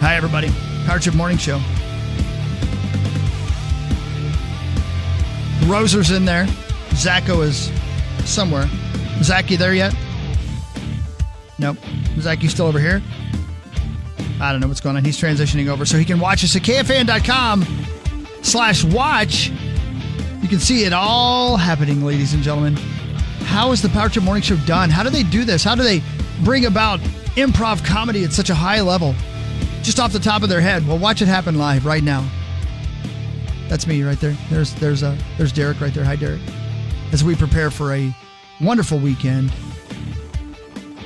Hi, everybody. Power Trip Morning Show. Roser's in there. Zacho is somewhere. Zach, you there yet? Nope. Zach, you still over here? I don't know what's going on. He's transitioning over so he can watch us at KFAN.com/watch. You can see it all happening, ladies and gentlemen. How is the Power Trip Morning Show done? How do they do this? How do they bring about improv comedy at such a high level? Just off the top of their head. Well, watch it happen live right now. That's me right there. There's Derek right there. Hi, Derek. As we prepare for a wonderful weekend.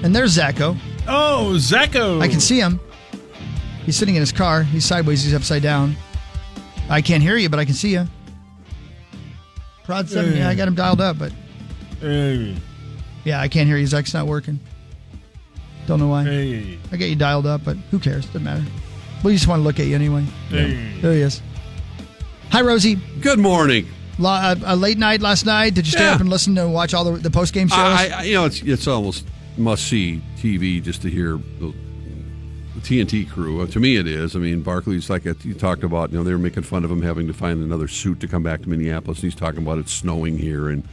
And there's Zacho. Oh, Zacho. I can see him. He's sitting in his car. He's sideways. He's upside down. I can't hear you, but I can see you. Prod 7. Yeah, I got him dialed up, but... Hey. Yeah, I can't hear you. Zach's not working. Don't know why. Hey. I got you dialed up, but who cares? Doesn't matter. We just want to look at you anyway. Hey. There he is. Hi, Rosie. Good morning. A late night last night. Did you stay up and listen to watch all the post-game shows? It's almost must-see TV just to hear the TNT crew. To me, it is. I mean, Barkley's like you talked about. They were making fun of him having to find another suit to come back to Minneapolis. And he's talking about it snowing here and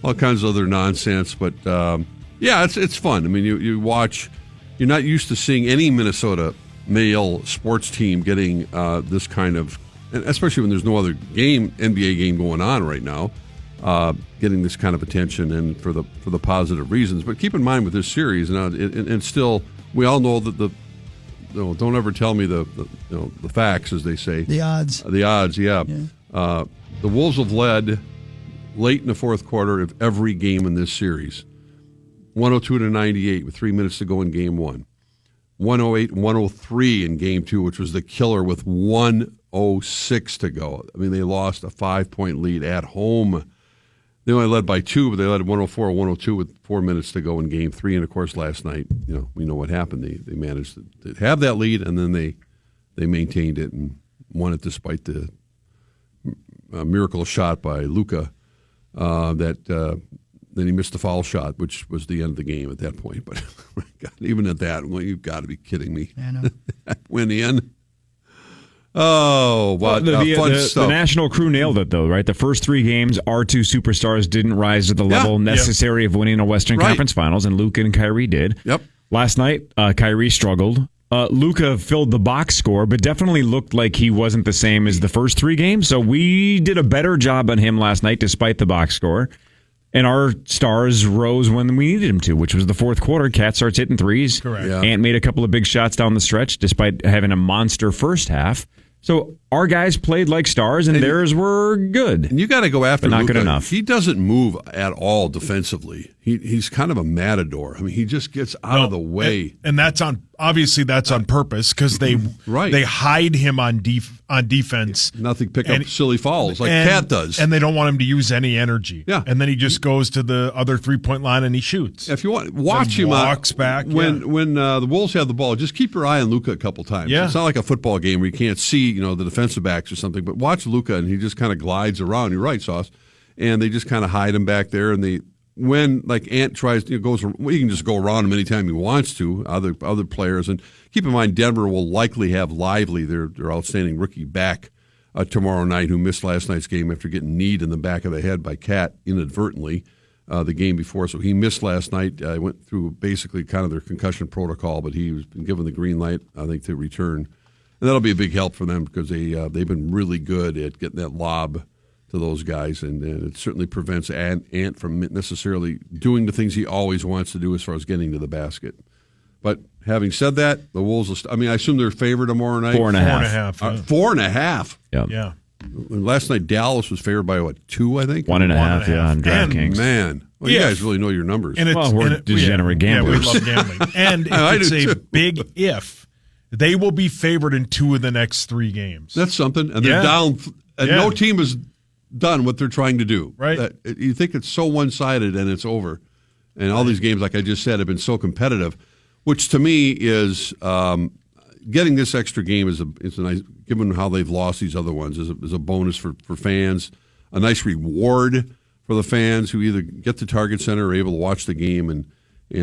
all kinds of other nonsense. But it's fun. I mean, you watch. You're not used to seeing any Minnesota male sports team getting this kind of, and especially when there's no other NBA game going on right now, getting this kind of attention and for the positive reasons. But keep in mind with this series, and still, we all know that don't ever tell me the facts, as they say. The odds. The odds, yeah. The Wolves have led late in the fourth quarter of every game in this series, 102-98 with 3 minutes to go in game one. 108-103 in game two, which was the killer with 106 to go. I mean, they lost a 5-point lead at home. They only led by 2, but they led 104-102 with 4 minutes to go in game three. And, of course, last night, we know what happened. They managed to have that lead, and then they maintained it and won it despite the miracle shot by Luka then he missed the foul shot, which was the end of the game at that point. But God, even at that, you've got to be kidding me. I know. Went in. Oh, what fun stuff. The national crew nailed it, though, right? The first 3 games, our 2 superstars didn't rise to the level necessary of winning a Western Conference Finals, and Luka and Kyrie did. Yep. Last night, Kyrie struggled. Luka filled the box score, but definitely looked like he wasn't the same as the first 3 games. So we did a better job on him last night, despite the box score. And our stars rose when we needed him to, which was the fourth quarter. Cat starts hitting threes. Correct. Yeah. Ant made a couple of big shots down the stretch, despite having a monster first half. So our guys played like stars, and theirs were good. And you got to go after but not Luka. Good enough. He doesn't move at all defensively. He's kind of a matador. I mean, he just gets out of the way. And that's obviously on purpose because they hide him on defense. Nothing, pick up silly fouls like Cat does. And they don't want him to use any energy. Yeah. And then he just goes to the other 3-point line and he shoots. If you want, watch him. Walks back. When the Wolves have the ball, just keep your eye on Luka a couple times. Yeah. It's not like a football game where you can't see, the defensive backs or something, but watch Luka and he just kind of glides around. You're right, Sauce. And they just kind of hide him back there. And when Ant tries, he can just go around him anytime he wants to. Other players, and keep in mind, Denver will likely have Lively, their outstanding rookie, back tomorrow night, who missed last night's game after getting kneed in the back of the head by Cat inadvertently the game before. So he missed last night. Went through basically kind of their concussion protocol, but he's been given the green light, I think, to return. And that'll be a big help for them because they've been really good at getting that lob to those guys, and it certainly prevents Ant from necessarily doing the things he always wants to do as far as getting to the basket. But having said that, the Wolves, I assume they're favored tomorrow night? 4.5. 4.5? Yeah. Last night, Dallas was favored by, 2, I think? 1.5, on DraftKings. Man. Well, you guys really know your numbers. And we're degenerate gamblers. Yeah, we love gambling. And it's a big if. They will be favored in 2 of the next 3 games. That's something. And they're down. And no team has done what they're trying to do. Right. You think it's so one-sided and it's over. And all these games, like I just said, have been so competitive, which to me is getting this extra game is a nice, given how they've lost these other ones, is a bonus for fans, a nice reward for the fans who either get to Target Center or are able to watch the game and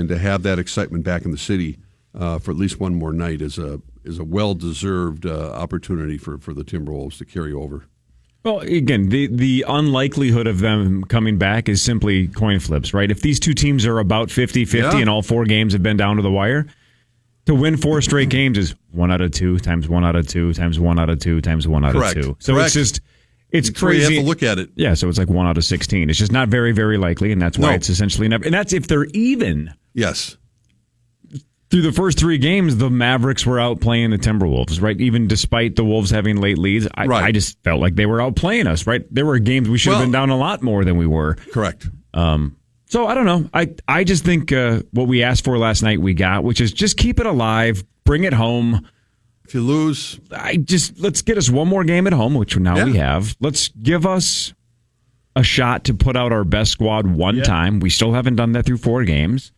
to have that excitement back in the city. for at least one more night is a well-deserved opportunity for the Timberwolves to carry over. Well, again, the unlikelihood of them coming back is simply coin flips, right? If these two teams are about 50-50 and all 4 games have been down to the wire, to win 4 straight games is 1 out of 2 times 1 out of 2 times 1 out of 2 times 1 out of 2. So it's crazy. You have to look at it. Yeah, so it's like 1 out of 16. It's just not very, very likely, and that's why it's essentially never. And that's if they're even. Yes. Through the first 3 games, the Mavericks were outplaying the Timberwolves, right? Even despite the Wolves having late leads, I just felt like they were outplaying us, right? There were games we should have been down a lot more than we were. Correct. So I don't know. I just think what we asked for last night we got, which is just keep it alive, bring it home. If you lose, let's get us one more game at home, which now we have. Let's give us a shot to put out our best squad one time. We still haven't done that through 4 games.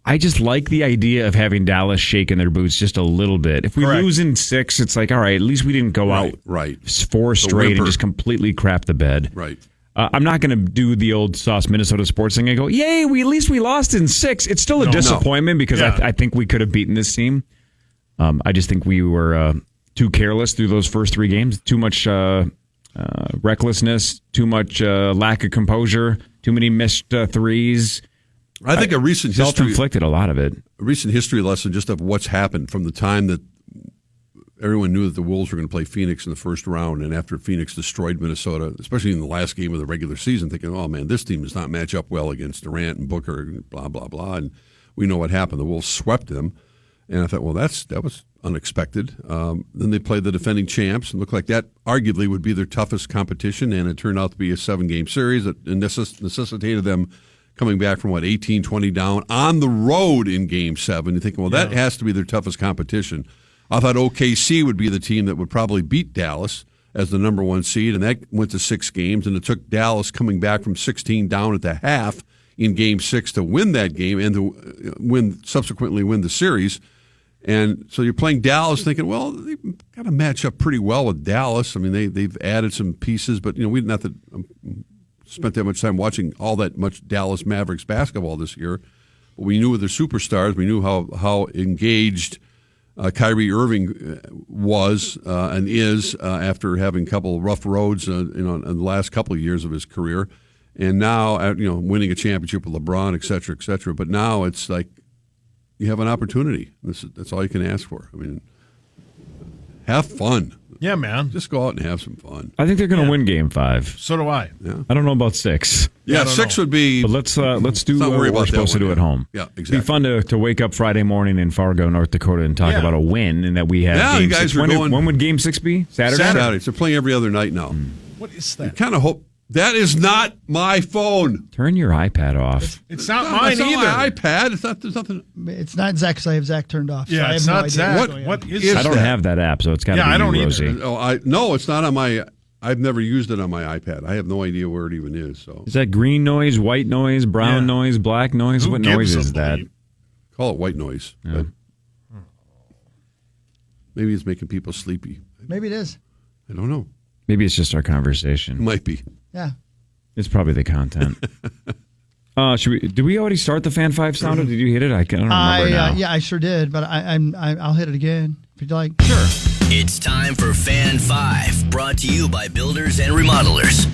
I just like the idea of having Dallas shaking their boots just a little bit. If we lose in 6, it's like, all right, at least we didn't go out 4 straight and just completely crap the bed. Right. I'm not going to do the old Sauce Minnesota sports thing and go, yay, at least we lost in 6. It's still a disappointment because I think we could have beaten this team. I just think we were too careless through those first 3 games. Too much recklessness, too much lack of composure, too many missed threes. I think a recent history self-inflicted a lot of it. A recent history lesson just of what's happened from the time that everyone knew that the Wolves were going to play Phoenix in the first round, and after Phoenix destroyed Minnesota, especially in the last game of the regular season, thinking, oh, man, this team does not match up well against Durant and Booker and blah, blah, blah. And we know what happened. The Wolves swept them. And I thought, well, that was unexpected. Then they played the defending champs and looked like that arguably would be their toughest competition, and it turned out to be a 7-game series that necessitated them coming back from, 18-20 down on the road in Game 7. You're thinking, well, that has to be their toughest competition. I thought OKC would be the team that would probably beat Dallas as the number 1 seed, and that went to 6 games, and it took Dallas coming back from 16 down at the half in Game 6 to win that game and to subsequently win the series. And so you're playing Dallas thinking, well, they've got to match up pretty well with Dallas. I mean, they've added some pieces, but, we not that spent that much time watching all that much Dallas Mavericks basketball this year. But we knew with their superstars, we knew how engaged Kyrie Irving was and is after having a couple of rough roads in the last couple of years of his career. And now, winning a championship with LeBron, et cetera, but now it's like you have an opportunity. That's all you can ask for. I mean, have fun. Yeah, man. Just go out and have some fun. I think they're going to win Game 5. So do I. Yeah. I don't know about 6. Yeah, 6 would be. But let's do what we're supposed to do at home. Yeah, exactly. It'd be fun to wake up Friday morning in Fargo, North Dakota, and talk about a win, and that we have. Yeah, Game you guys 6. are going. When would Game 6 be? Saturday. So they're playing every other night now. What is that? I kind of hope. That is not my phone. Turn your iPad off. It's not mine it's either. Not my iPad. It's not. There's nothing. It's not Zach because I have Zach turned off. Yeah, so it's not Zach. What is I don't have that app, so it's got to be I don't Rosie. either. No, it's not on my. I've never used it on my iPad. I have no idea where it even is. So is that green noise, white noise, brown noise, black noise? What noise is that? Call it white noise. Yeah. But maybe it's making people sleepy. Maybe it is. I don't know. Maybe it's just our conversation. It might be. Yeah. It's probably the content. Did we already start the Fan 5 sound, or did you hit it? I don't remember now. Yeah, I sure did, but I'll hit it again if you'd like. Sure. It's time for Fan 5, brought to you by Builders and Remodelers.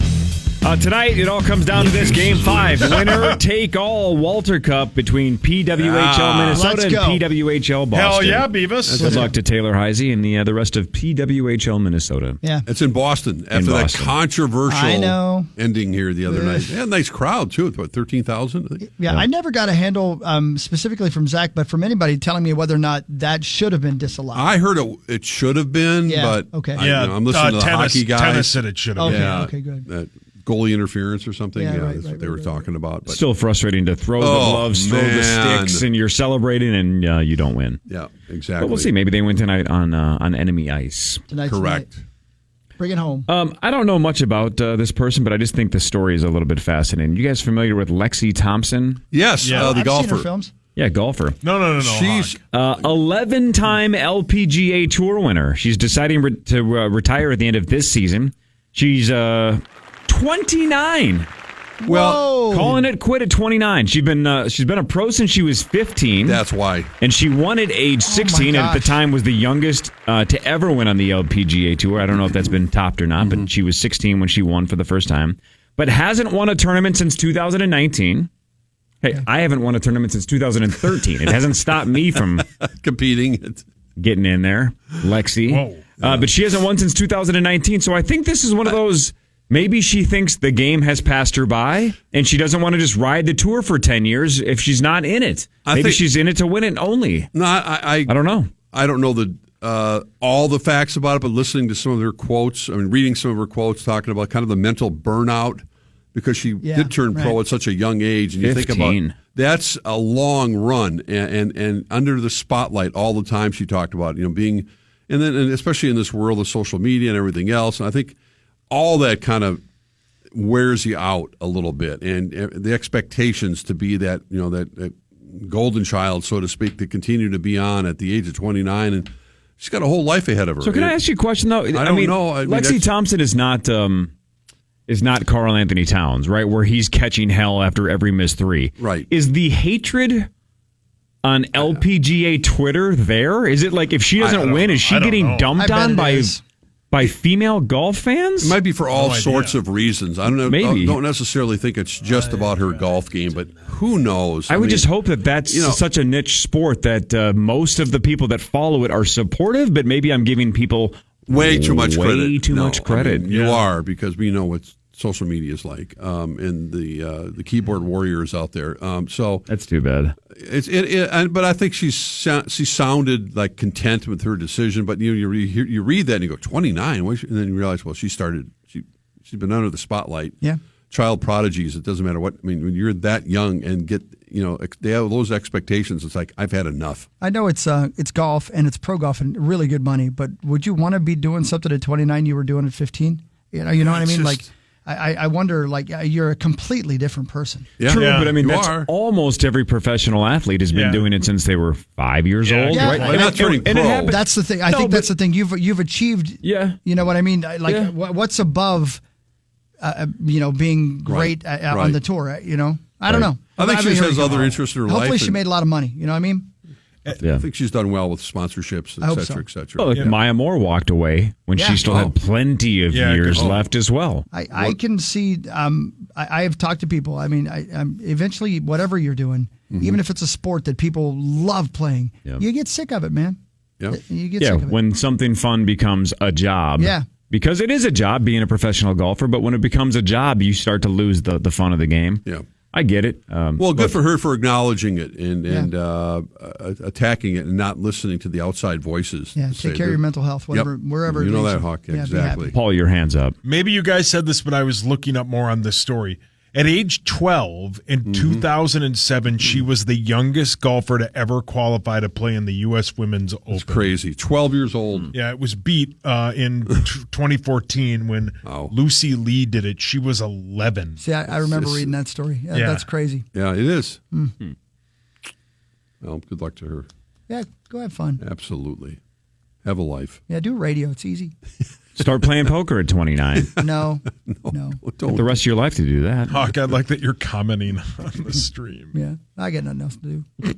Tonight, it all comes down to this Game 5. Winner take all Walter Cup between PWHL Minnesota and PWHL Boston. Hell yeah, Beavis. Good luck to Taylor Heisey and the rest of PWHL Minnesota. Yeah. It's in Boston after that controversial ending here the other night. Yeah, nice crowd, too. What, 13,000? Yeah, I never got a handle specifically from Zach, but from anybody telling me whether or not that should have been disallowed. I heard it should have been, but okay. I'm listening to the hockey guys. Tennis said it should have been. Okay, good. Goalie interference or something. That's what they were talking about. But still frustrating to throw the gloves, throw the sticks, and you're celebrating, and you don't win. Yeah, exactly. But we'll see. Maybe they win tonight on enemy ice. Correct. Tonight. Bring it home. I don't know much about this person, but I just think the story is a little bit fascinating. You guys familiar with Lexi Thompson? Yes, the I've golfer. seen her films. Yeah, golfer. No. She's 11-time LPGA Tour winner. She's deciding to retire at the end of this season. She's 29. Well, calling it quit at 29. She's been a pro since she was 15. That's why. And she won at age 16, and at the time was the youngest to ever win on the LPGA Tour. I don't know if that's been topped or not, but she was 16 when she won for the first time. But hasn't won a tournament since 2019. Hey, I haven't won a tournament since 2013. It hasn't stopped me from competing, getting in there, Lexi. Whoa. But she hasn't won since 2019, so I think this is one of those. Maybe she thinks the game has passed her by, and she doesn't want to just ride the tour for 10 years if she's not in it. Maybe she's in it to win it only. No, I don't know. I don't know all the facts about it, but listening to some of her quotes, reading some of her quotes, talking about kind of the mental burnout, because she did turn pro at such a young age. And 15. You think about that's a long run, and under the spotlight all the time. She talked about being, and especially in this world of social media and everything else. And I think all that kind of wears you out a little bit, and the expectations to be that that golden child, so to speak, to continue to be on at the age of 29, and she's got a whole life ahead of her. So can I ask you a question though? I don't know. Lexi Thompson is not Karl Anthony Towns, right? Where he's catching hell after every missed three. Right. Is the hatred on LPGA Twitter there? Is it like if she doesn't win, is she getting dumped on by female golf fans? It might be for all sorts of reasons. I don't know. Maybe. I don't necessarily think it's just about her golf game, but who knows? I would just hope that that's such a niche sport that most of the people that follow it are supportive, but maybe I'm giving people way too much credit. Way too much credit. You are, because we know what social media is like, and the keyboard warriors out there. So that's too bad. But I think she sounded like content with her decision. But you read that and you go 29, and then you realize, well, she's been under the spotlight. Yeah, child prodigies. It doesn't matter what. I mean, when you're that young and get they have those expectations. It's like, I've had enough. I know it's golf and it's pro golf and really good money. But would you want to be doing something at 29 you were doing at 15? You know what I mean? Like. I wonder, you're a completely different person. Yeah. True, yeah, but I mean, that's almost every professional athlete has been doing it since they were 5 years old, yeah. right? Well, not turning pro. That's the thing. I think that's the thing. You've achieved. Yeah. You know what I mean? What's above, being great on the tour? I don't know. I think she has other interests in her life. Hopefully, she made a lot of money. You know what I mean? I think she's done well with sponsorships, et cetera, et cetera. Well, Maya Moore walked away when she still had plenty of years left as well. I can see. I have talked to people. I mean, eventually, whatever you're doing, even if it's a sport that people love playing, you get sick of it, man. Yeah, you get sick of it. When something fun becomes a job. Yeah. Because it is a job being a professional golfer, but when it becomes a job, you start to lose the fun of the game. Yeah. I get it. Well, good for her for acknowledging it and attacking it and not listening to the outside voices. Yeah, take care of your mental health, wherever. You know that, Hawk, exactly. Paul, your hands up. Maybe you guys said this, but I was looking up more on this story. At age 12 in 2007, she was the youngest golfer to ever qualify to play in the U.S. Women's Open. It's crazy. 12 years old. Yeah, it was beat in 2014 when Lucy Lee did it. She was 11. See, I remember reading that story. Yeah, that's crazy. Yeah, it is. Mm-hmm. Well, good luck to her. Yeah, go have fun. Absolutely. Have a life. Yeah, do radio. It's easy. Start playing poker at 29. No. Don't. The rest of your life to do that. Hawk, I like that you're commenting on the stream. Yeah, I got nothing else to do.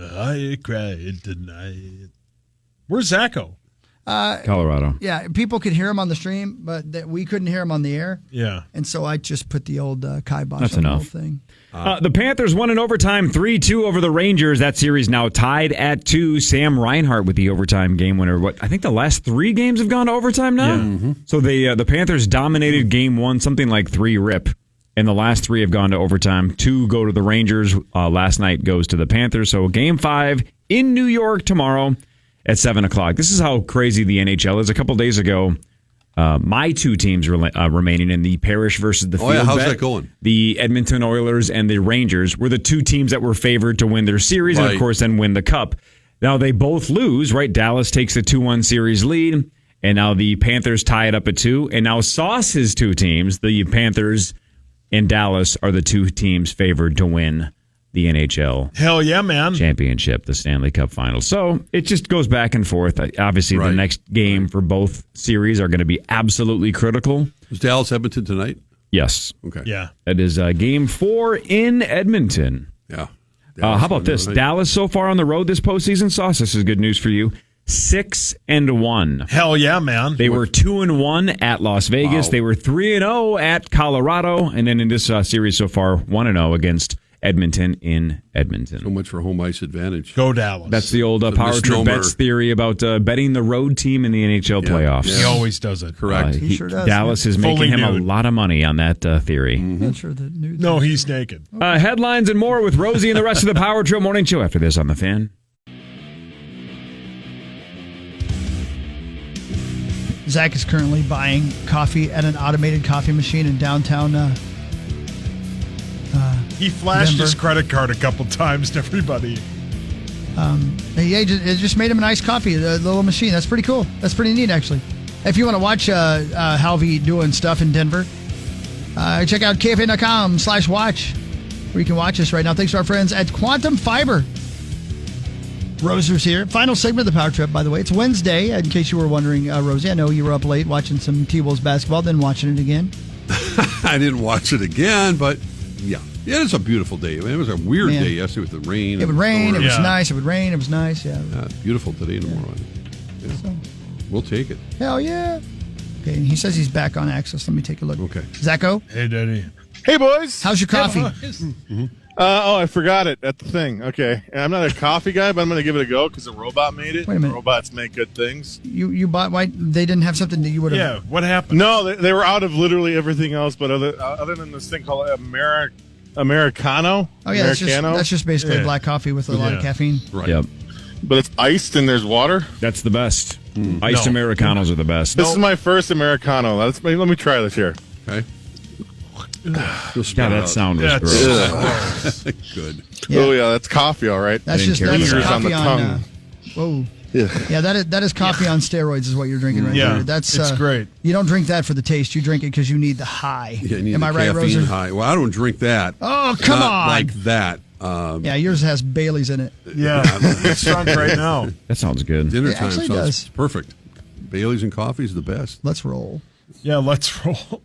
I cried tonight. Where's Zacho? Colorado. Yeah, people could hear him on the stream, but we couldn't hear him on the air. Yeah. And so I just put the old kibosh That's on enough. the whole thing. The Panthers won in overtime 3-2 over the Rangers. That series now tied at 2. Sam Reinhart with the overtime game winner. I think the last 3 games have gone to overtime now? Yeah. Mm-hmm. So the Panthers dominated game 1, something like 3-rip. And the last 3 have gone to overtime. 2 go to the Rangers. Last night goes to the Panthers. So game 5 in New York tomorrow at 7 o'clock. This is how crazy the NHL is. A couple days ago, my 2 teams remaining in the Parrish versus the Field. Oh, yeah. How's bet, that going? The Edmonton Oilers and the Rangers were the 2 teams that were favored to win their series and, of course, then win the Cup. Now, they both lose, right? Dallas takes a 2-1 series lead, and now the Panthers tie it up at 2. And now Sauce's 2 teams, the Panthers and Dallas, are the 2 teams favored to win the NHL Hell yeah, man. championship, the Stanley Cup Finals. So it just goes back and forth. Obviously, the next game for both series are going to be absolutely critical. Is Dallas Edmonton tonight? Yes. Okay. Yeah. That is Game 4 in Edmonton. Yeah. How about this? Dallas so far on the road this postseason, Sauce. This is good news for you. 6-1. Hell yeah, man. They were 2-1 at Las Vegas. Wow. They were 3-0 at Colorado, and then in this series so far, 1-0 against Edmonton in Edmonton. So much for home ice advantage. Go Dallas. That's the old It's a Power Trip misnomer. Bets theory about betting the road team in the NHL playoffs. He always does it. Correct. He sure does. Dallas is Fully making him nude. a lot of money on that theory. Not sure the nudes. No, he's naked. Headlines and more with Rosie and the rest of the Power Trip Morning Show after this on The Fan. Zach is currently buying coffee at an automated coffee machine in downtown. He flashed Denver. his credit card a couple times to everybody. It just made him a nice coffee, the little machine. That's pretty cool. That's pretty neat, actually. If you want to watch Halvey doing stuff in Denver, check out KFAN.com/watch, where you can watch us right now. Thanks to our friends at Quantum Fiber. Roser's here. Final segment of the Power Trip, by the way. It's Wednesday, in case you were wondering, Rosie. I know you were up late watching some T-Wolves basketball, then watching it again. I didn't watch it again, but yeah. Yeah, it's a beautiful day. I mean, it was a weird Man. day yesterday with the rain. It would rain. It was Yeah. nice. It would rain. It was nice. Yeah. Beautiful today and tomorrow. Yeah. So, We'll take it. hell yeah. Okay, and he says he's back on Access. Let me take a look. Okay. Zacho, Hey, Daddy. Hey, boys. how's your coffee? I forgot it at the thing. Okay. And I'm not a coffee guy, but I'm going to give it a go because a robot made it. Wait a minute. Robots make good things. You bought why they didn't have something that you would have. Yeah, what happened? No, they were out of literally everything else, but other than this thing called Americano. Oh yeah, Americano. that's just basically Yeah. black coffee with a lot of Yeah. caffeine. Right. Yep. But it's iced and there's water. That's the best. Iced No. Americanos are the best. This is my first Americano. Let me try this here. Okay. You'll God, spit it that out. sound was Yeah, gross. Good. Yeah. Oh, yeah, that's coffee, all right. That's didn't just care that's for that. coffee On the on. tongue. Whoa. Yeah. Yeah, that is coffee on steroids is what you're drinking right Yeah, there. That's it's great. You don't drink that for the taste. You drink it because you need the high. Yeah, you need Am the I right, caffeine Roser? high. Well, I don't drink that. Oh, come Not on. like that. Yeah, yours has Bailey's in it. Yeah, it's drunk right now. That sounds good. Dinner It time actually sounds does. perfect. Bailey's and coffee is the best. Let's roll. Yeah, let's roll.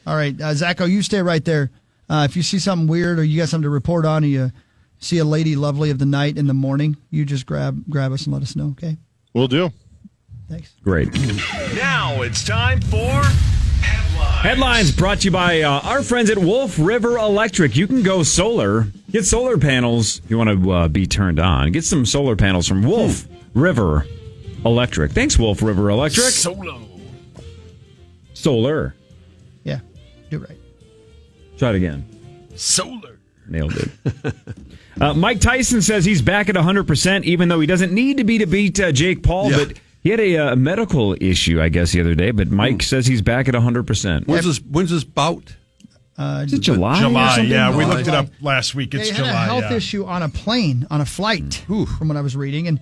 All right, Zacho, you stay right there. If you see something weird or you got something to report on, or you see a lady lovely of the night in the morning, you just grab us and let us know, okay? Will do. Thanks. Great. Now it's time for Headlines. Headlines brought to you by our friends at Wolf River Electric. You can go solar. Get solar panels if you want to be turned on. Get some solar panels from Wolf River Electric. Thanks, Wolf River Electric. Solar. Yeah, do it right. Try it again. Solar. Nailed it. Mike Tyson says he's back at 100%, even though he doesn't need to beat Jake Paul. Yeah. But he had a medical issue, I guess, the other day. But Mike says he's back at 100%. When's this bout? Is it July? or July, something? yeah. We July. looked it up last week. It's They had July. a health yeah. issue on a plane, on a flight, from what I was reading. And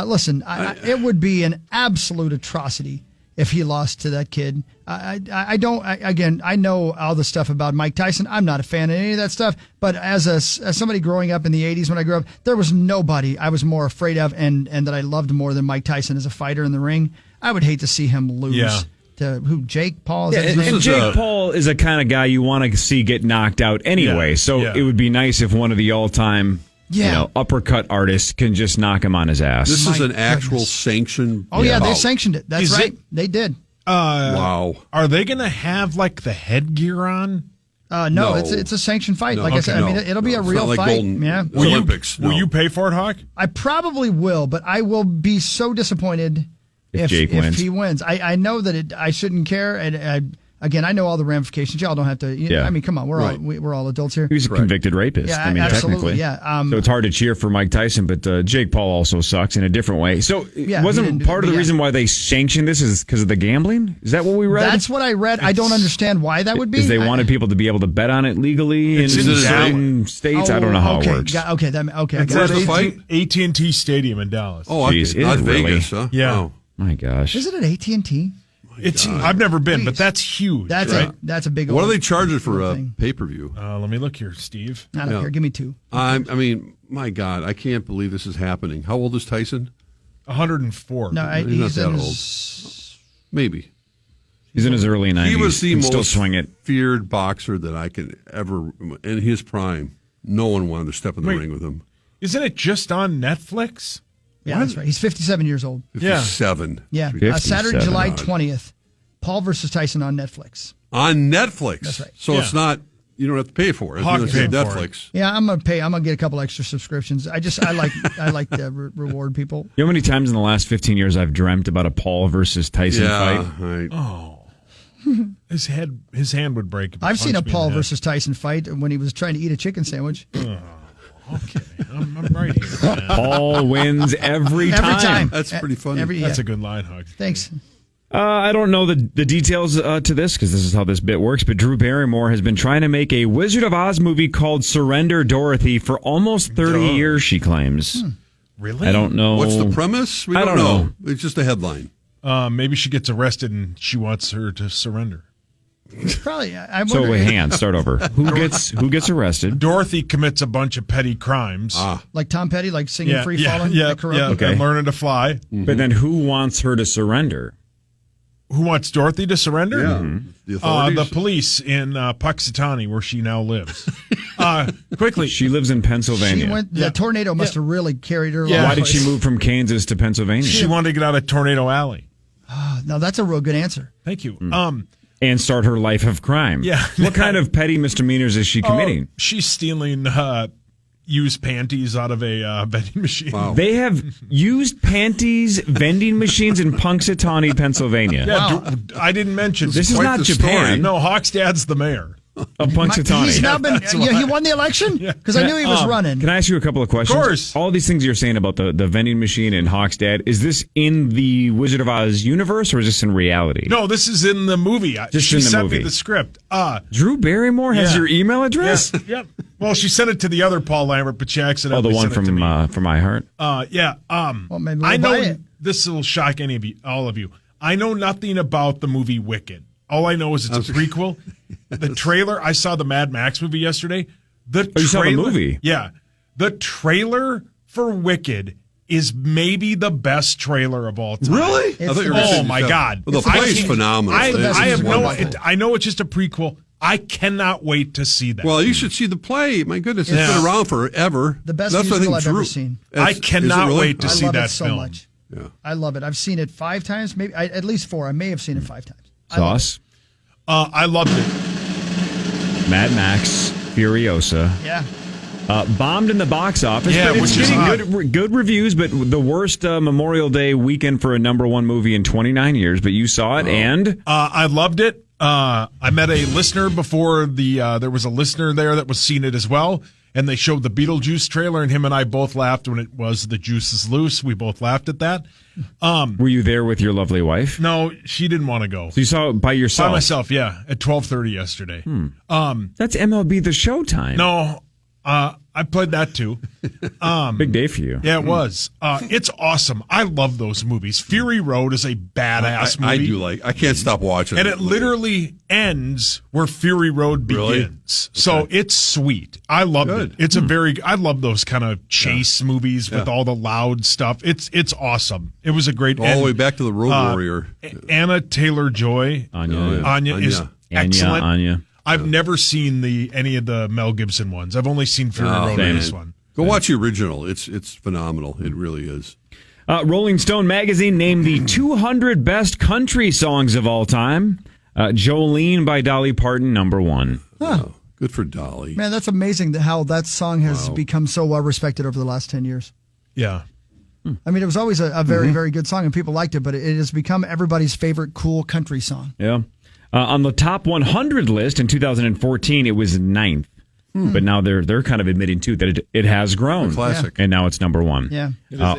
listen, it would be an absolute atrocity if he lost to that kid. I know all the stuff about Mike Tyson. I'm not a fan of any of that stuff. But as somebody growing up in the 80s when I grew up, there was nobody I was more afraid of and that I loved more than Mike Tyson as a fighter in the ring. I would hate to see him lose. Yeah. To who? Jake Paul? Is Yeah, that his and name? Jake Paul is a kind of guy you want to see get knocked out anyway. Yeah, So yeah. it would be nice if one of the all-time Yeah. uppercut artists can just knock him on his ass. This is My an actual goodness. sanctioned. Oh, yeah, they bout. sanctioned it. That's Is right. it- They did. Wow. Are they going to have like the headgear on? No, No. it's a sanctioned fight. No, like I okay, said, I mean, no, it'll be a It's real not like fight. Golden Yeah. Olympics. Will no. you pay for it, Hawk? I probably will, but I will be so disappointed If Jake wins. he wins. I know that I shouldn't care, and again, I know all the ramifications. Y'all don't have to. Yeah. I mean, come on, Right. we're all adults here. He was a convicted rapist. Yeah, I mean, absolutely. technically. Yeah. So it's hard to cheer for Mike Tyson, but Jake Paul also sucks in a different way. So Yeah, he wasn't didn't do- part of the yeah. reason why they sanctioned this is because of the gambling? Is that what we read? That's what I read. I don't understand why that would be. Because they wanted people to be able to bet on it legally in It's in certain states. I don't know how okay, it works. Okay, I It's got Where's it. the fight? AT&T Stadium in Dallas. Oh, okay. Jeez, is Not it really? Vegas, huh? Yeah. Wow. My gosh. Is it at AT&T? It's I've never been, but Please. that's huge. That's right? that's a big. What are old they charging for a thing. pay-per-view? Let me look here, Steve. I don't Yeah. care. Give me two. I mean, my God, I can't believe this is happening. How old is Tyson? 104. No, He's not he's that in old. his. Maybe. He's in his early 90s. He was the Can still most swing it. feared boxer that I could ever, in his prime. No one wanted to step in the ring with him. Isn't it just on Netflix? Yeah, that's right. He's 57 years old. 57. Yeah. 57. Saturday, July 20th. Paul versus Tyson on Netflix. On Netflix. That's right. So it's not, you don't have to pay for it. Hawk It's paid for Netflix. Yeah, I'm gonna pay. I'm gonna get a couple extra subscriptions. I like to reward people. You know how many times in the last 15 years I've dreamt about a Paul versus Tyson fight? Right. Oh. His hand would break. if he I've seen a punched me in Paul the head. versus Tyson fight when he was trying to eat a chicken sandwich. Okay, I'm right here. man. Paul wins every time. That's pretty funny. That's a good line, Hug. Thanks. I don't know the details to this because this is how this bit works, but Drew Barrymore has been trying to make a Wizard of Oz movie called Surrender Dorothy for almost 30 years, she claims. Really? I don't know. What's the premise? We I don't know. It's just a headline. Maybe she gets arrested and she wants her to surrender. Probably. I So wonder, wait, hang on, start over. Who gets arrested? Dorothy commits a bunch of petty crimes. like Tom Petty, like singing Free Fallin', yeah, like Corrupt. Okay. and learning to fly. But then who wants her to surrender? Who wants Dorothy to surrender? Yeah. The authorities. The police in Puxatawny, where she now lives. Quickly. She lives in Pennsylvania. She went. The tornado must have really carried her. Yeah. Why did she move from Kansas to Pennsylvania? She wanted to get out of Tornado Alley. No, that's a real good answer. Thank you. And start her life of crime. Yeah. What kind of petty misdemeanors is she committing? She's stealing used panties out of a vending machine. Wow. They have used panties vending machines in Punxsutawney, Pennsylvania. Yeah, I didn't mention This is quite not the Japan. story. No, Hawk's dad's the mayor. Of Punxsutawney. He's now been. He won the election because I knew he was running. Can I ask you a couple of questions? Of course. All these things you're saying about the vending machine and Hawk's dad, is this in the Wizard of Oz universe or is this in reality? No, this is in the movie. Just she in the sent movie. me the script. Drew Barrymore has Yeah. your email address? Yep. Well, she sent it to the other Paul Lambert, but she Oh, accidentally the one sent it to me. from iHeart? Yeah. Well, maybe we'll I know buy it. this will shock all of you. I know nothing about the movie Wicked. All I know is it's a prequel. The trailer. I saw the Mad Max movie yesterday. you saw the movie? Yeah. The trailer for Wicked is maybe the best trailer of all time. Really? It's the you were best. gonna Oh say my just- God! Well, the I play's can't- phenomenal. I have no. wonderful. I know it's just a prequel. I cannot wait to see that. Well, you should see the play. My goodness, it's Yeah. been around forever. The best That's what I musical think I've ever Drew- seen. I Is it cannot really? wait to I see love that it so film. much. Yeah. I love it. I've seen it 5 times, maybe at least 4. I may have seen it 5 times. Sauce? I loved it. Mad Max Furiosa. Yeah. Bombed in the box office, Yeah, but it's which is getting good reviews, but the worst Memorial Day weekend for a #1 movie in 29 years. But you saw it, and I loved it. I met a listener before there was a listener there that was seeing it as well, and they showed the Beetlejuice trailer, and him and I both laughed when it was The Juice is Loose. We both laughed at that. were you there with your lovely wife? No, she didn't want to go. So you saw it by yourself? By myself, yeah, at 12:30 yesterday. That's MLB The Show time. No, I played that too. Big day for you. Yeah, it was. It's awesome. I love those movies. Fury Road is a badass movie. I do like. I can't stop watching. And it literally ends where Fury Road Really? begins. So it's sweet. I loved Good. it. It's I love those kind of chase movies with all the loud stuff. It's awesome. It was a great all the way back to the Road Warrior. Anna Taylor-Joy. Anya. Is Anya. excellent. Anya. I've never seen any of the Mel Gibson ones. I've only seen Fury Road same. and this one. Go watch the original. It's phenomenal. It really is. Rolling Stone magazine named the 200 best country songs of all time. Jolene by Dolly Parton, #1. Oh, good for Dolly. Man, that's amazing how that song has become so well respected over the last 10 years. Yeah. I mean, it was always a very, very good song, and people liked it, but it has become everybody's favorite cool country song. Yeah. On the top 100 list in 2014, it was 9th. But now they're kind of admitting, too, that it has grown. A classic. And now it's #1. Yeah.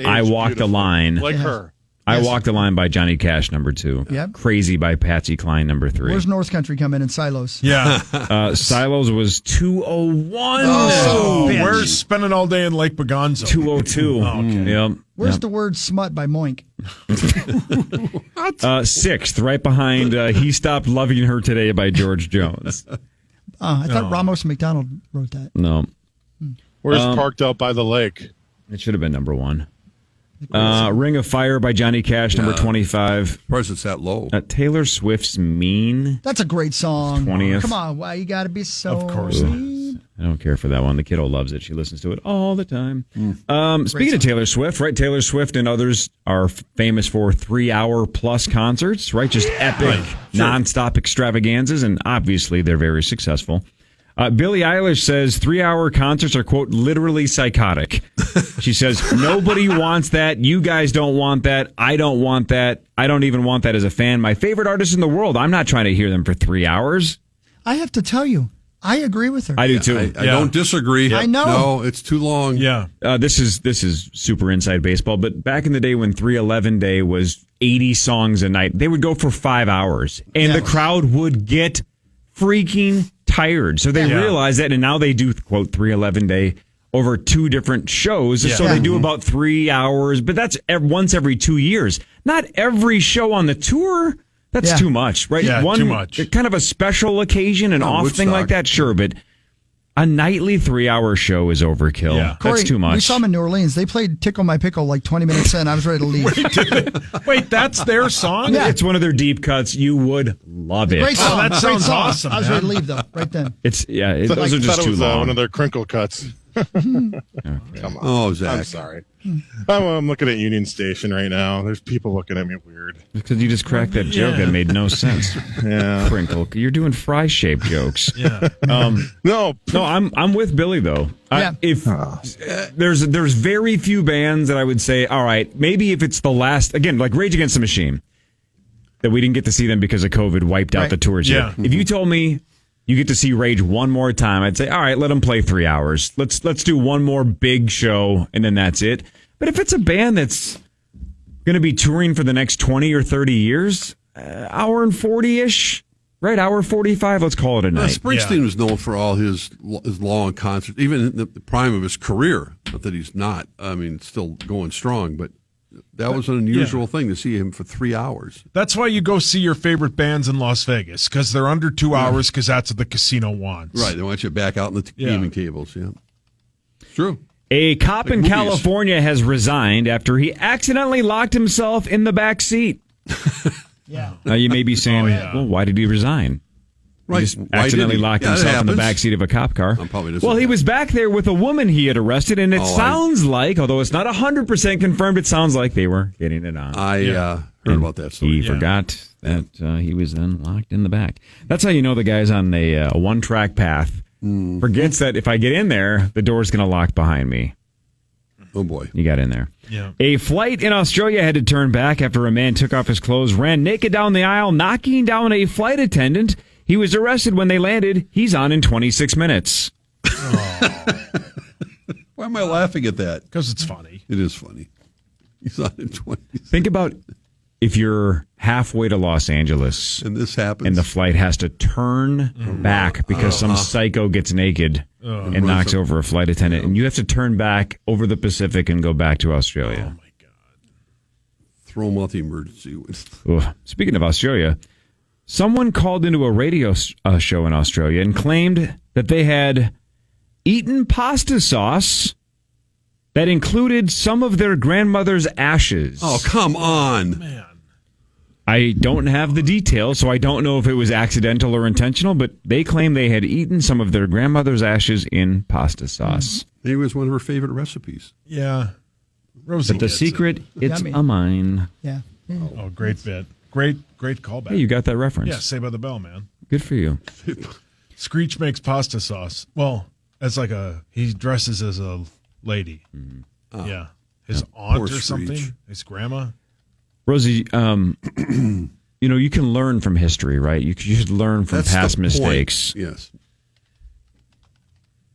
I Walk the Line. Like her. I Walk the Line by Johnny Cash, #2. Yep. Crazy by Patsy Cline, #3. Where's North Country come in Silos? Yeah. Silos was 201. Oh, we're spending all day in Lake Bagonzo. 202. Yep. Where's the word smut by Moink? 6th, right behind He Stopped Loving Her Today by George Jones. I thought Ramos McDonald wrote that. No, Where's Parked Out by the Lake? it should have been #1. Ring of Fire by Johnny Cash, number 25. Surprised it's that low. Taylor Swift's Mean. That's a great song. 20th. Come on, why you got to be so Of course. sweet? I don't care for that one. The kiddo loves it. She listens to it all the time. Speaking of Taylor Swift, right? Taylor Swift and others are famous for 3-hour plus concerts, right? Just epic, nonstop extravaganzas, and obviously they're very successful. Billie Eilish says 3-hour concerts are, quote, literally psychotic. She says, nobody wants that. You guys don't want that. I don't want that. I don't even want that as a fan. My favorite artist in the world. I'm not trying to hear them for 3 hours. I have to tell you, I agree with her. I do too. I don't disagree. I know. No, it's too long. Yeah. This is super inside baseball, but back in the day when 311 Day was 80 songs a night, they would go for 5 hours, and the crowd would get freaking tired. So they realized that, and now they do, quote, 311 Day over 2 different shows. So they do about 3 hours, but that's once every 2 years. Not every show on the tour. That's too much, right? Yeah, too much. Kind of a special occasion, an off thing like that, sure, but a nightly 3-hour show is overkill. Yeah. Corey, That's too much. We saw them in New Orleans. They played Tickle My Pickle like 20 minutes in. I was ready to leave. Wait, that's their song? Yeah. It's one of their deep cuts. You would love it. Great song. that Great sounds song. awesome, I was man. ready to leave, though, right then. Those are I just thought it too was, long. one of their crinkle cuts. Come on. Oh, Zach. I'm sorry. I'm looking at Union Station right now. There's people looking at me weird. Because you just cracked that joke that made no sense. Yeah. Crinkle. You're doing fry-shaped jokes. Yeah. No. No, I'm with Billy though. Yeah. If there's very few bands that I would say, all right, maybe if it's the last, again, like Rage Against the Machine, that we didn't get to see them because of COVID, wiped out the tours. Yeah. If you told me you get to see Rage one more time, I'd say, all right, let them play 3 hours. Let's do one more big show, and then that's it. But if it's a band that's going to be touring for the next 20 or 30 years, hour and 40-ish, right? Hour 45, let's call it a night. Springsteen was known for all his long concerts, even in the prime of his career. Not that he's not, I mean, still going strong, but that was an unusual thing to see him for 3 hours. That's why you go see your favorite bands in Las Vegas, because they're under 2 hours, because that's what the casino wants. Right, they want you back out in the gaming tables, True. A cop in movies. California has resigned after he accidentally locked himself in the back seat. Yeah. Now you may be saying, well, why did he resign? Right. He just Why accidentally did he? locked Yeah, that himself in the happens. backseat of a cop car. Probably doesn't Well, he happen. was back there with a woman he had arrested, and it sounds like, although it's not 100% confirmed, it sounds like they were getting it on. I heard about that story. He forgot that he was then locked in the back. That's how you know the guy's on a one-track path. Forgets that if I get in there, the door's going to lock behind me. Oh, boy. You got in there. Yeah. A flight in Australia had to turn back after a man took off his clothes, ran naked down the aisle, knocking down a flight attendant. He was arrested when they landed. He's on in 26 minutes. Why am I laughing at that? Because it's funny. It is funny. He's on in 20. Think about if you're halfway to Los Angeles And this happens. and the flight has to turn back because some psycho gets naked and knocks over a flight attendant, and you have to turn back over the Pacific and go back to Australia. My God. Throw him out the emergency. Ugh. Speaking of Australia, someone called into a radio show in Australia and claimed that they had eaten pasta sauce that included some of their grandmother's ashes. Oh, come on. Man. I don't have the details, so I don't know if it was accidental or intentional, but they claim they had eaten some of their grandmother's ashes in pasta sauce. It was one of her favorite recipes. Yeah. Rosie But the gets secret, it's Yummy. a mine. Yeah. it. Oh, great bit. Great callback. Hey, you got that reference. Yeah, Saved by the Bell, man. Good for you. Screech makes pasta sauce. Well, that's like he dresses as a lady. Yeah. His aunt poor or something. Screech. His grandma. Rosie, you can learn from history, right? You should learn from That's past the mistakes. point. Yes.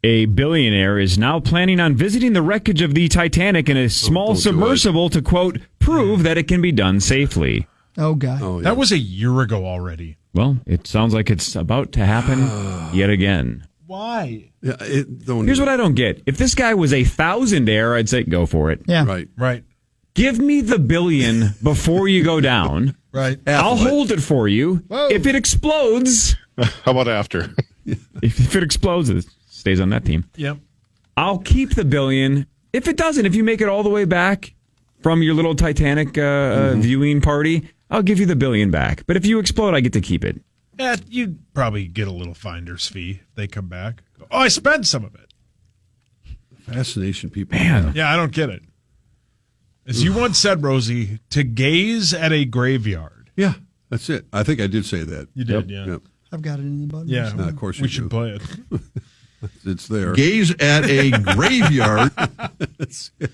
A billionaire is now planning on visiting the wreckage of the Titanic in a small don't do it. submersible to, quote, prove that it can be done safely. Oh, God. Oh, yeah. That was a year ago already. Well, it sounds like it's about to happen yet again. Why? Yeah, Here's what I don't get. If this guy was a thousandaire, I'd say go for it. Yeah. Right. Right. Give me the billion before you go down. Right. I'll Half of it. hold it for you. Whoa. If it explodes, How about after? if it explodes, it stays on that team. Yep. I'll keep the billion. If it doesn't, if you make it all the way back, from your little Titanic viewing party, I'll give you the $1 billion back. But if you explode, I get to keep it. Yeah, you'd probably get a little finder's fee if they come back. Oh, I spent some of it. Fascination people. Man. Yeah, I don't get it. As you once said, Rosie, to gaze at a graveyard. Yeah, that's it. I think I did say that. You did, yeah. Yep. I've got it in the button. Yeah, of course you we do. should play it. It's there. Gaze at a graveyard. That's it.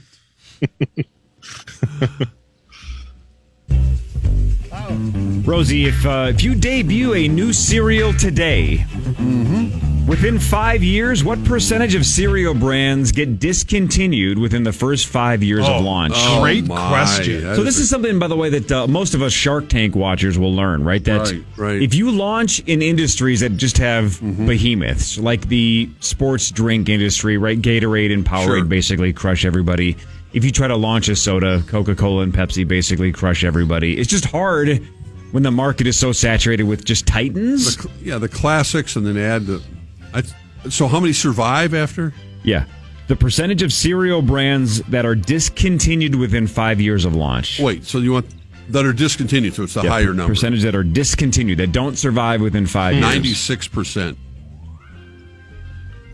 Rosie, if you debut a new cereal today, within 5 years, what percentage of cereal brands get discontinued within the first 5 years of launch? Great my. question. That So this is something, by the way, that most of us Shark Tank watchers will learn, right? That Right. if you launch in industries that just have behemoths, like the sports drink industry, right? Gatorade and Powerade Sure. basically crush everybody. If you try to launch a soda, Coca-Cola and Pepsi basically crush everybody. It's just hard when the market is so saturated with just titans. the classics, and then add the. So how many survive after? Yeah. The percentage of cereal brands that are discontinued within 5 years of launch. Wait, so you want that are discontinued? So it's the Yeah, higher number. Percentage that are discontinued, that don't survive within 5 years. 96%.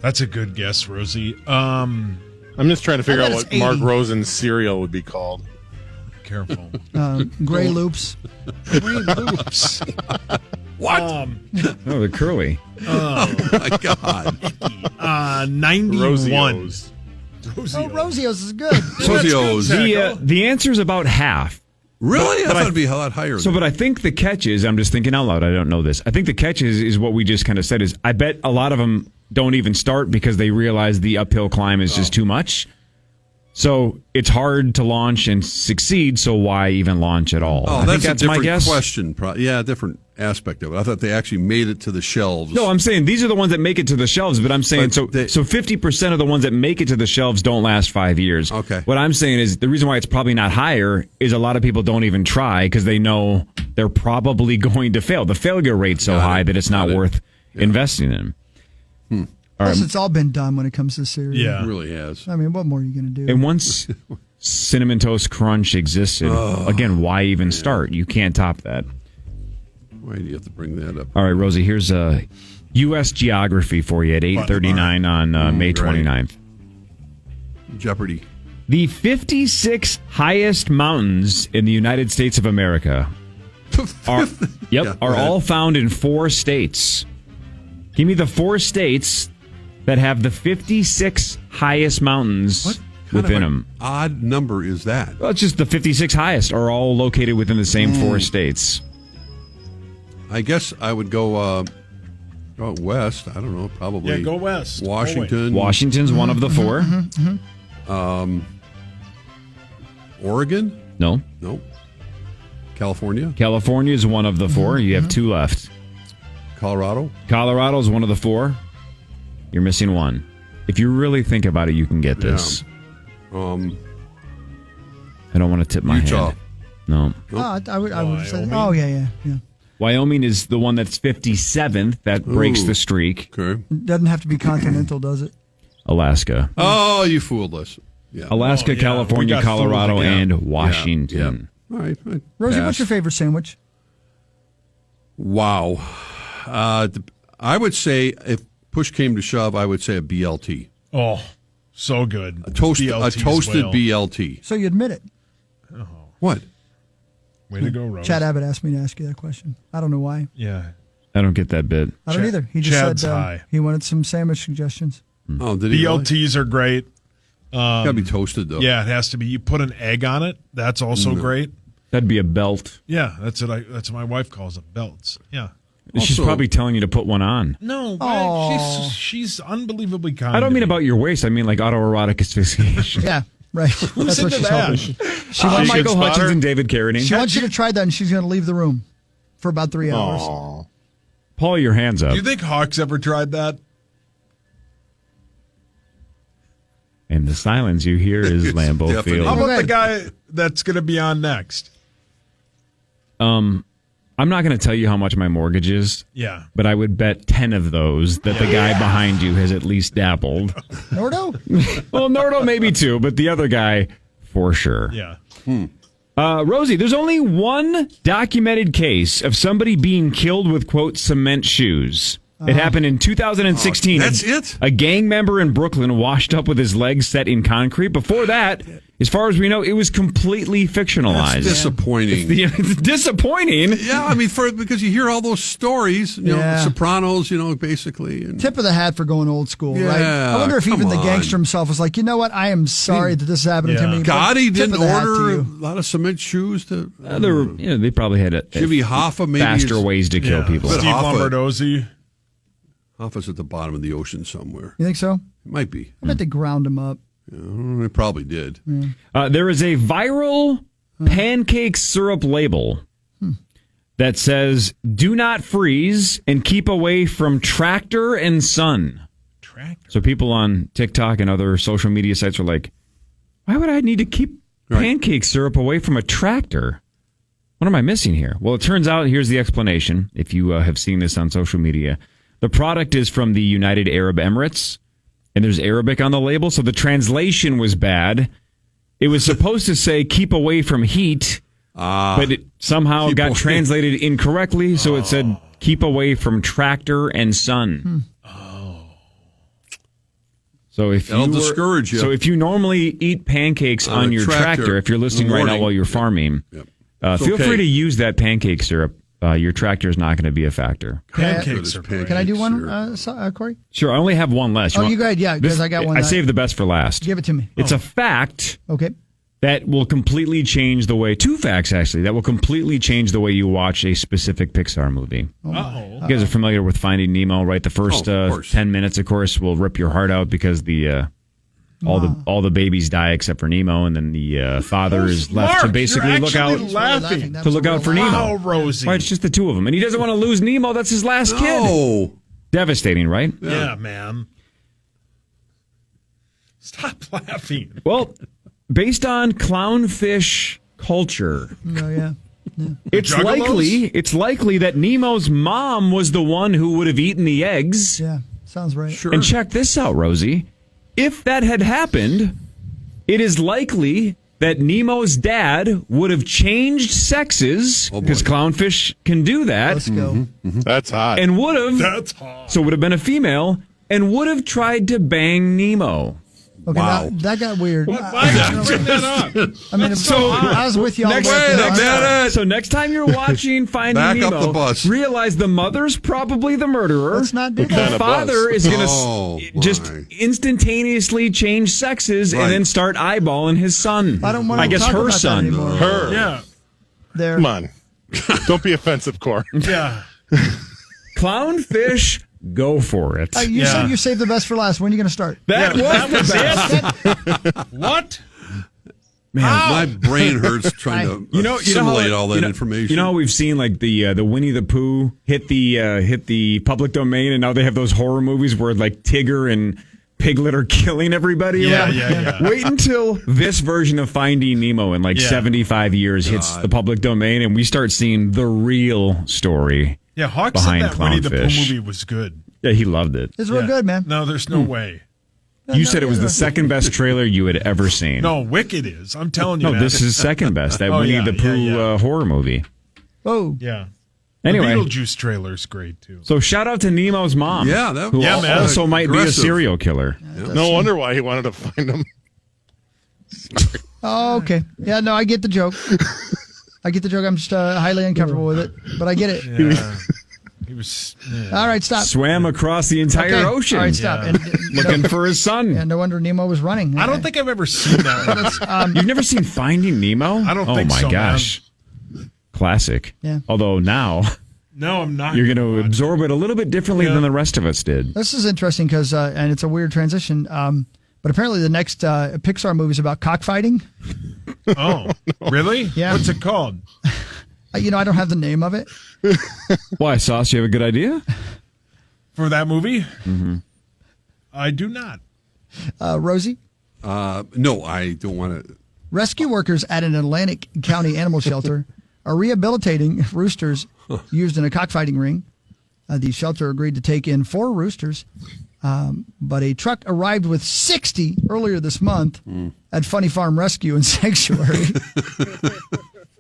That's a good guess, Rosie. I'm just trying to figure I out bet what it's Mark 80. Rosen's cereal would be called. Careful. Gray loops. Oops. What? Oh, the curly. Oh my God. 91. Rosios. Oh, Rosios is good. Rosios. The answer is about half. Really? But I thought I- it'd be a lot higher. So, but I think the catch is, I'm just thinking out loud, I don't know this. I think the catch is what we just kind of said is, I bet a lot of them don't even start because they realize the uphill climb is just too much. So it's hard to launch and succeed, so why even launch at all? Oh, I think that's a my different guess. question. Yeah, a different aspect of it. I thought they actually made it to the shelves. No, I'm saying these are the ones that make it to the shelves, but I'm saying But so 50% of the ones that make it to the shelves don't last 5 years. Okay. What I'm saying is the reason why it's probably not higher is a lot of people don't even try because they know they're probably going to fail. The failure rate's so high that it's not worth investing in. Plus, it's all been done when it comes to cereal. Yeah. It really has. I mean, what more are you going to do? And once Cinnamon Toast Crunch existed, again, why even start? You can't top that. Why do you have to bring that up? All right, Rosie, here's U.S. geography for you at 8:39 on May great. 29th. Jeopardy. The 56 highest mountains in the United States of America are Yeah, go ahead. all found in 4 states. Give me the 4 states that have the 56 highest mountains What kind within of them. odd number is that? Well, it's just the 56 highest are all located within the same 4 states. I guess I would go west. I don't know. Probably. Yeah, go west. Washington. Washington's one of the 4. Oregon? No. No. California? California is one of the 4. You have 2 left. Colorado? Colorado's one of the 4. You're missing 1. If you really think about it, you can get this. I don't want to tip my Utah. hand. No. Oh, I would say. Wyoming. Oh, yeah. Wyoming is the one that's 57th. That breaks the streak. Okay. It doesn't have to be continental, does it? Alaska. Oh, you fooled us. Yeah. Alaska, Oh, yeah. California, We got fooled Colorado, again. and Washington. Yeah. All right. Rosie, Pass. what's your favorite sandwich? Wow. I would say, if push came to shove, I would say a BLT. Oh, so good. A toasted whale. BLT. So you admit it. What? Way to go, Rose. Chad Abbott asked me to ask you that question. I don't know why. Yeah. I don't get that bit. I don't either. He just Chad's said high. he wanted some sandwich suggestions. Oh, did he really? BLTs are great. Gotta be toasted, though. Yeah, it has to be. You put an egg on it. That's also great. That'd be a belt. Yeah, that's it. That's what my wife calls them, belts. Yeah. She's Also- probably telling you to put one on. No, Aw. she's unbelievably kind. I don't to mean me. about your waist. I mean like autoerotic asphyxiation. Yeah, right. That's what into she's that? hoping. She She Oh, wants, Michael spot Hutchins her? and David Carradine. she wants you to try that, and she's going to leave the room for about 3 hours. Aw. Paul, your hands up. Do you think Hawks ever tried that? And the silence you hear is It's Lambeau definitely- Field. How Go about the ahead. guy that's going to be on next? I'm not going to tell you how much my mortgage is, Yeah. but I would bet 10 of those that the guy behind you has at least dabbled. Nordo? Well, Nordo maybe 2, but the other guy, for sure. Yeah. Rosie, there's only one documented case of somebody being killed with, quote, cement shoes. It happened in 2016. That's it? A gang member in Brooklyn washed up with his legs set in concrete. Before that, as far as we know, it was completely fictionalized. That's disappointing. It's disappointing. Yeah, I mean, because you hear all those stories, you know, Sopranos, you know, basically. And, Tip of the hat for going old school, right? Yeah, I wonder if even the come gangster on. himself was like, you know what? I am sorry that this is happening to me. but Gotti tip didn't of the hat to order a you. lot of cement shoes to. They probably had Jimmy Hoffa, maybe. faster ways to kill people. Steve Hoffa. Lombardozzi. Hoffa's at the bottom of the ocean somewhere. You think so? It might be. I bet they ground him up. They probably did. There is a viral pancake syrup label that says, "Do not freeze and keep away from tractor and sun." Tractor. So people on TikTok and other social media sites are like, why would I need to keep pancake syrup away from a tractor? What am I missing here? Well, it turns out, here's the explanation, if you have seen this on social media. The product is from the United Arab Emirates, and there's Arabic on the label, so the translation was bad. It was supposed to say, keep away from heat, but it somehow got translated incorrectly, so it said, keep away from tractor and sun. So if That'll discourage you. So if you normally eat pancakes on your tractor, if you're listening right now while you're farming, feel free to use that pancake syrup. Your tractor is not going to be a factor. Pancakes are Can I do one, Corey? Sure, I only have one less. You go ahead, because I got one. I saved the best for last. Give it to me. It's a fact Okay. that will completely change the way, two facts actually, that will completely change the way you watch a specific Pixar movie. Uh-oh. You guys are familiar with Finding Nemo, right? The first of course. 10 minutes, of course, will rip your heart out because all the babies die except for Nemo, and then the father is left to basically look out for Nemo. Wow, Rosie. Right, it's just the two of them, and he doesn't want to lose Nemo. That's his last kid. Oh, Devastating, right? Yeah, man. Stop laughing. Well, based on clownfish culture, Oh, yeah. it's likely that Nemo's mom was the one who would have eaten the eggs. Yeah. Sounds right. sure. And check this out, Rosie. If that had happened, it is likely that Nemo's dad would have changed sexes, because clownfish can do that, Let's go. That's hot. and would have, That's hot. so would have been a female, and would have tried to bang Nemo. Okay, Wow. now, that got weird. Why did you bring that up? I mean, I was with you all the way through. So next time you're watching Finding Back Nemo, up the bus. realize the mother's probably the murderer. Let's not do The that. father is going to Oh, just my. instantaneously change sexes and then start eyeballing his son. I don't want to I guess talk her about that son. anymore. Her. Yeah. There. Come on. Don't be offensive, Cor. Yeah. Clownfish, go for it. You said you saved the best for last. When are you going to start? That was the best. What? Man, my brain hurts trying to assimilate all that information. You know how we've seen like the Winnie the Pooh hit the public domain, and now they have those horror movies where like Tigger and Piglet are killing everybody. Yeah. Wait until this version of Finding Nemo in 75 years hits the public domain, and we start seeing the real story. Yeah, Hawk behind said that Winnie the Pooh Clownfish. movie was good. Yeah, he loved it. It's real good, man. No, there's no way. You said it was the second best trailer you had ever seen. No, Wicked is. I'm telling you, No, man. this is second best. That Oh, Winnie yeah, the Pooh yeah. horror movie. Oh. Yeah. Anyway. The Beetlejuice trailer's great, too. So shout out to Nemo's mom. Yeah, who Yeah, man. also might be a Aggressive. serial killer. No wonder why he wanted to find him. Oh, okay. Yeah, no, I get the joke. I'm just highly uncomfortable with it, but I get it. Yeah. He was. Yeah. All right, stop. Swam across the entire Okay. ocean. All right, stop. Yeah. And, Looking for his son. and no wonder Nemo was running. I don't think I've ever seen that one. You've never seen Finding Nemo? I don't think so, Oh my gosh. Classic. Yeah. Although now No, I'm not. you're going to absorb it a little bit differently than the rest of us did. This is interesting because, and it's a weird transition, but apparently the next Pixar movie is about cockfighting. Oh, really? Yeah. What's it called? I don't have the name of it. Why, Sauce, you have a good idea? For that movie? Mm-hmm. I do not. Rosie? No, I don't want to. Rescue workers at an Atlantic County animal shelter are rehabilitating roosters used in a cockfighting ring. The shelter agreed to take in 4 roosters But a truck arrived with 60 earlier this month at Funny Farm Rescue and Sanctuary.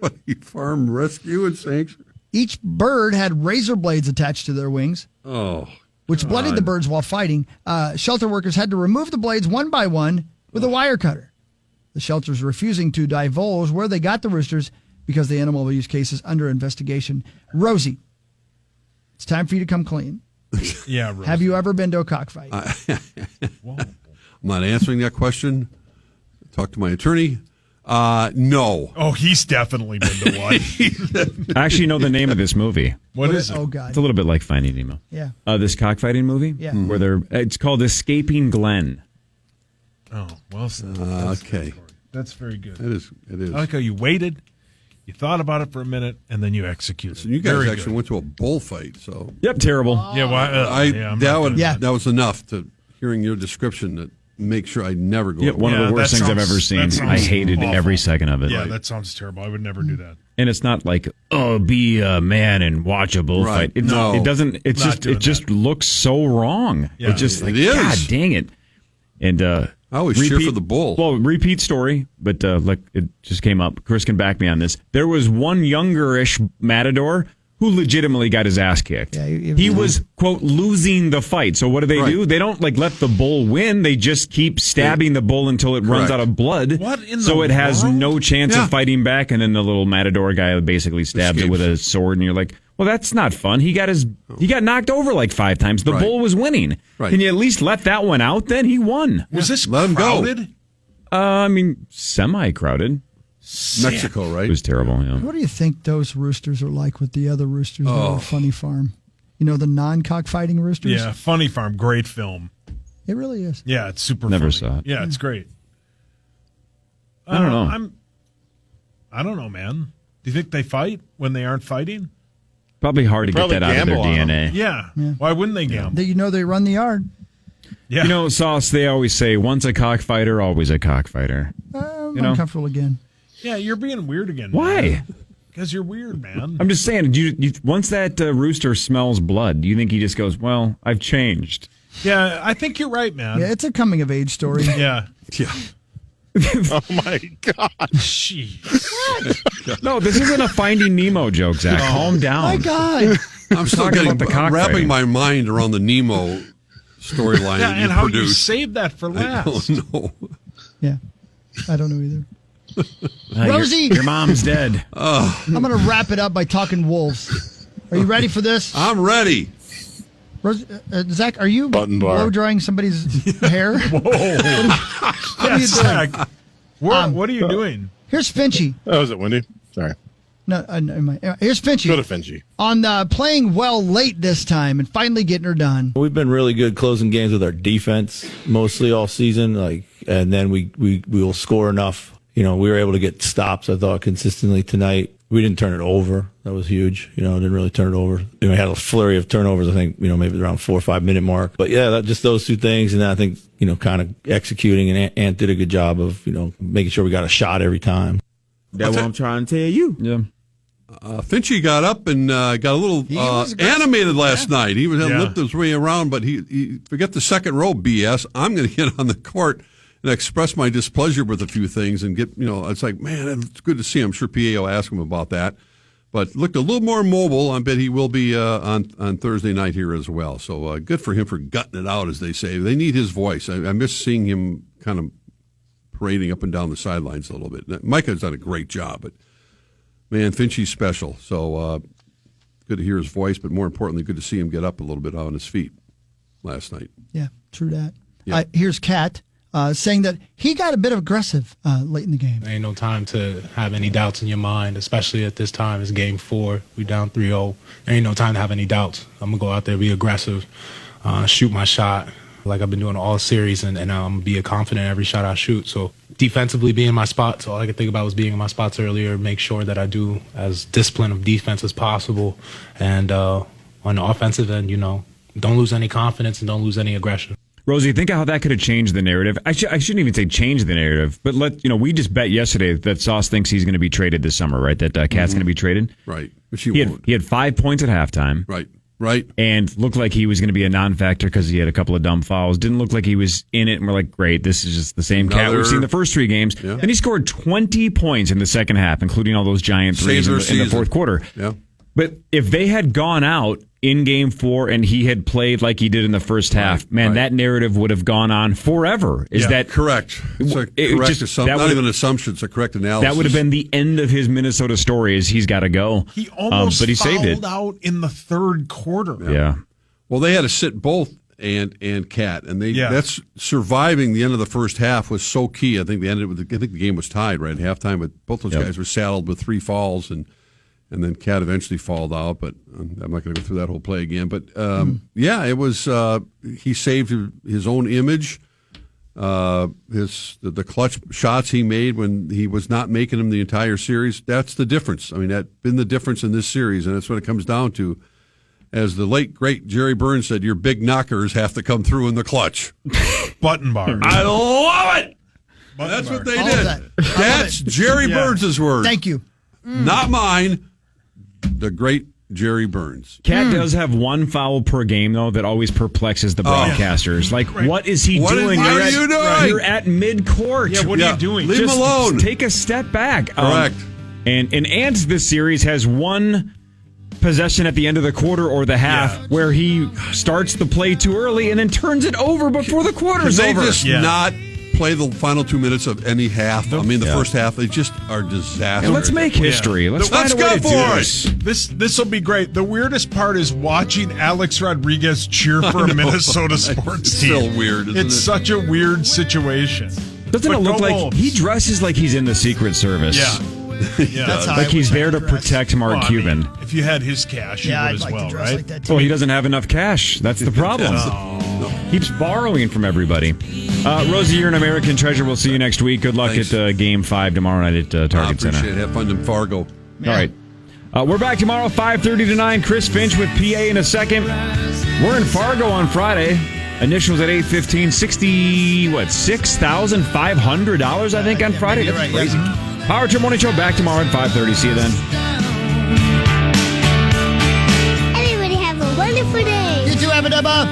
Funny Farm Rescue and Sanctuary. Each bird had razor blades attached to their wings, which bloodied the birds while fighting. Shelter workers had to remove the blades one by one with a wire cutter. The shelter's refusing to divulge where they got the roosters because the animal abuse case is under investigation. Rosie, it's time for you to come clean. Yeah, Rosie. Have you ever been to a cockfight? I'm not answering that question. Talk to my attorney. No. Oh, he's definitely been to one. I actually know the name of this movie. What is it? Oh, God. It's a little bit like Finding Nemo. Yeah. This cockfighting movie? Yeah. Where it's called Escaping Glen. Oh, well said. Okay. That's very good. It is. I like how you waited, you thought about it for a minute, and then you executed. So you guys Very actually good. went to a bullfight. So Yep, terrible. Yeah, well, that was enough to hearing your description to make sure I never go. Yeah, to one of the worst that things I've sounds- ever seen. that sounds I hated awful. every second of it. Yeah, that sounds terrible. I would never do that. And it's not like, oh, be a man and watch a bullfight. Right. No. It doesn't. It's Not just. doing It just looks so wrong. Yeah, it just it like, is. God dang it. And I always cheer for the bull. Well, repeat story, but like it just came up. Chris can back me on this. There was one younger-ish matador who legitimately got his ass kicked. Yeah, he was, quote, losing the fight. So what do? Right. They don't like let the bull win. They just keep stabbing the bull until it runs Correct. out of blood. What in so the it has world? no chance Yeah. of fighting back. And then the little matador guy basically stabs it with a sword. And you're like, well, that's not fun. He got knocked over like 5 times. The Right. bull was winning. Right. Can you at least let that one out? Then he won. Was this Let him go. crowded? I mean, semi-crowded. Mexico, right? It was terrible. Yeah. What do you think those roosters are like with the other roosters that are at Funny Farm? You know, the non-cockfighting roosters? Yeah, Funny Farm, great film. It really is. Yeah, it's super Never funny. saw it. Yeah, it's great. I don't know. I don't know, man. Do you think they fight when they aren't fighting? Probably hard to get Probably that out of their gamble on DNA. Yeah. Yeah. Why wouldn't they gamble? You know they run the yard. Yeah. You know, Sauce, they always say, once a cockfighter, always a cockfighter. I'm You know? uncomfortable again. Yeah, you're being weird again. Why? Because you're weird, man. I'm just saying, once that rooster smells blood, do you think he just goes, well, I've changed? Yeah, I think you're right, man. Yeah, it's a coming-of-age story. Yeah. Yeah. Oh my God! Jeez. No, this isn't a Finding Nemo joke, Zach. Calm down. My God. I'm still talking getting about the cockfighting. wrapping my mind around the Nemo storyline Yeah, that and you how you produced. saved that for I last. don't know. Yeah, I don't know either. Your- Rosie! Your mom's dead. I'm going to wrap it up by talking wolves. Are you ready for this? I'm ready. Zach, are you Button bar. blow drying somebody's hair? Yeah, you doing? Zach. What are you doing? Here's Finchy. Oh, was it Wendy? Sorry. No, here's Finchy Go to Finji. on playing well late this time and finally getting her done. We've been really good closing games with our defense mostly all season, and then we will score enough. You know, we were able to get stops, I thought, consistently tonight. We didn't turn it over. That was huge. You know, didn't really turn it over. We had a flurry of turnovers, I think, maybe around 4 or 5 minute mark. But yeah, just those two things. And then I think, kind of executing, and Ant did a good job of, making sure we got a shot every time. That's what I'm trying to tell you. Yeah. Finchy got up and got a little animated last night. He was Yeah. limped his way around, but he forget the second row BS. I'm going to get on the court and express my displeasure with a few things and get, it's like, man, it's good to see him. I'm sure PA will ask him about that. But looked a little more mobile. I bet he will be on Thursday night here as well. So good for him for gutting it out, as they say. They need his voice. I miss seeing him kind of parading up and down the sidelines a little bit. Micah's done a great job, but, man, Finchy's special. So good to hear his voice, but more importantly, good to see him get up a little bit on his feet last night. Yeah, true that. Yeah. Here's Kat saying that he got a bit aggressive late in the game. Ain't no time to have any doubts in your mind, especially at this time. It's game 4. We down 3-0. Ain't no time to have any doubts. I'm going to go out there, be aggressive, shoot my shot like I've been doing all series, and I'm going to be confident in every shot I shoot. So defensively, be in my spots. All I could think about was being in my spots earlier, make sure that I do as disciplined of defense as possible. And on the offensive end, don't lose any confidence and don't lose any aggression. Rosie, think of how that could have changed the narrative. I shouldn't even say change the narrative, but we just bet yesterday that Sauce thinks he's going to be traded this summer, right? That Cat's going to be traded. Right. Which he won't. He had 5 points at halftime. Right. Right. And looked like he was going to be a non-factor because he had a couple of dumb fouls. Didn't look like he was in it, and we're like, great, this is just the same cat we've seen the first 3 games. Yeah. Then he scored 20 points in the second half, including all those giant threes in the fourth quarter. Yeah. But if they had gone out in Game 4 and he had played like he did in the first half, that narrative would have gone on forever. Is that correct? It's a correct assumption. Not even an assumption; it's a correct analysis. That would have been the end of his Minnesota story. Is he's got to go? He almost but he saved it out in the third quarter. Yeah. Well, they had to sit both and Cat, and that's surviving the end of the first half was so key. I think they ended with. I think the game was tied right at halftime, but both those guys were saddled with 3 falls and then Cat eventually fouled out, but I'm not going to go through that whole play again. But, it was he saved his own image, the clutch shots he made when he was not making them the entire series. That's the difference. I mean, that's been the difference in this series, and that's what it comes down to. As the late, great Jerry Burns said, your big knockers have to come through in the clutch. Button bar. I love it! That's what they did. That's Jerry Burns' words. Thank you. Not mine. The great Jerry Burns. Cat does have 1 foul per game, though, that always perplexes the broadcasters. Like, what is he doing? What are you doing? You're at mid-court. Yeah, what are you doing? Leave him alone. Just take a step back. Correct. And Ant this series has 1 possession at the end of the quarter or the half where he starts the play too early and then turns it over before the quarter's over. They just not play the final 2 minutes of any half. I mean, the first half, they just are disastrous. And let's make history. Let's find a way to do this. This will be great. The weirdest part is watching Alex Rodriguez cheer for a Minnesota sports team. It's still weird, isn't it? It's such a weird situation. Doesn't it look like he dresses like he's in the Secret Service? Yeah. That's how like I he's wish I there to could dress. protect Mark Cuban. If you had his cash, you would I'd as like well, to dress right? like that too. Well, he doesn't have enough cash. That's the problem. Keeps borrowing from everybody. Rosie, you're an American treasure. We'll see you next week. Good luck at Game 5 tomorrow night at Target Center. Appreciate it. Have fun in Fargo. All right. We're back tomorrow, 5:30 to 9. Chris Finch with PA in a second. We're in Fargo on Friday. Initials at 8:15. $6,500, I think, on Friday. That's crazy. Power Trip Morning Show back tomorrow at 5:30. See you then. Everybody have a wonderful day. You too, Abba Dabba.